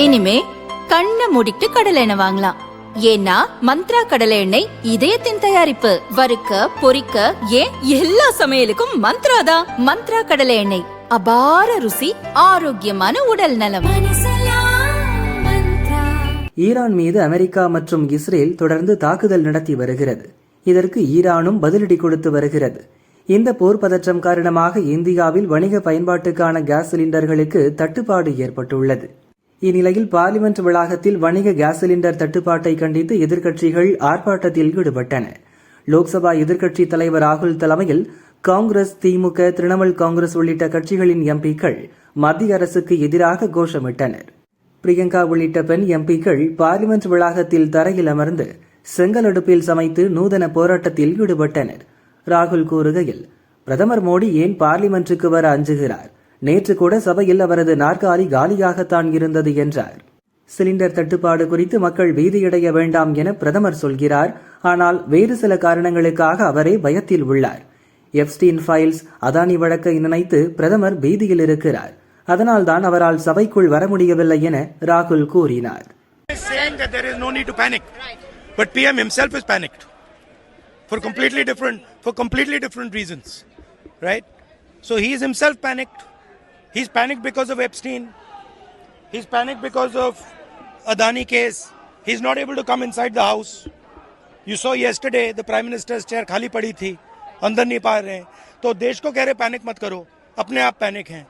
இனிமே கண்ணை மூடிட்டு கடலை எண்ணெய் வாங்கலாம். ஏன்னா மந்த்ரா கடலை எண்ணெய் இதயத்தின் தயாரிப்பு. வறுக்க பொரிக்க ஏன் எல்லா சமையலுக்கும் மந்த்ரா தான். மந்த்ரா கடலை எண்ணெய், அபார ருசி, ஆரோக்கியமான உடல் நலம். ஈரான் மீது அமெரிக்கா மற்றும் இஸ்ரேல் தொடர்ந்து தாக்குதல் நடத்தி வருகிறது. இதற்கு ஈரானும் பதிலடி கொடுத்து வருகிறது. இந்த போர் பதற்றம் காரணமாக இந்தியாவில் வணிக பயன்பாட்டுக்கான கேஸ் சிலிண்டர்களுக்கு தட்டுப்பாடு ஏற்பட்டுள்ளது. இந்நிலையில் பார்லிமெண்ட் வளாகத்தில் வணிக கேஸ் சிலிண்டர் தட்டுப்பாட்டை கண்டித்து எதிர்க்கட்சிகள் ஆர்ப்பாட்டத்தில் ஈடுபட்டன. லோக்சபா எதிர்க்கட்சித் தலைவர் ராகுல் தலைமையில் காங்கிரஸ், திமுக, திரிணாமுல் காங்கிரஸ் உள்ளிட்ட கட்சிகளின் எம்பிக்கள் மத்திய அரசுக்கு எதிராக கோஷமிட்டனர். பிரியங்கா உள்ளிட்ட பெண் எம்பிக்கள் பார்லிமெண்ட் வளாகத்தில் தரையில் அமர்ந்து செங்கல் அடுப்பில் சமைத்து நூதன போராட்டத்தில் ஈடுபட்டனர். ராகுல் கூறுகையில், பிரதமர் மோடி ஏன் பார்லிமெண்ட்டுக்கு வர அஞ்சுகிறார்? நேற்று கூட சபையில் அவரது நாற்காலி காலியாகத்தான் இருந்தது என்றார். சிலிண்டர் தட்டுப்பாடு குறித்து மக்கள் பீதியடைய வேண்டாம் என பிரதமர் சொல்கிறார். ஆனால் வேறு சில காரணங்களுக்காக அவரே பயத்தில் உள்ளார். எப்ஸ்டீன் ஃபைல்ஸ், அதானி வழக்கை நினைத்து பிரதமர் பீதியில் இருக்கிறார். அதனால்தான் அவரால் சபைக்குள் வர முடியவில்லை என ராகுல் கூறினார். But PM himself is panicked for completely different reasons, right? So he is himself panicked. He's panicked because of Epstein. He's panicked because of Adani case. He's not able to come inside the house. You saw yesterday the Prime Minister's chair खाली पड़ी थी, अंदर नहीं पा रहे हैं. तो देश को कह रहे पैनिक मत करो, अपने आप पैनिक हैं.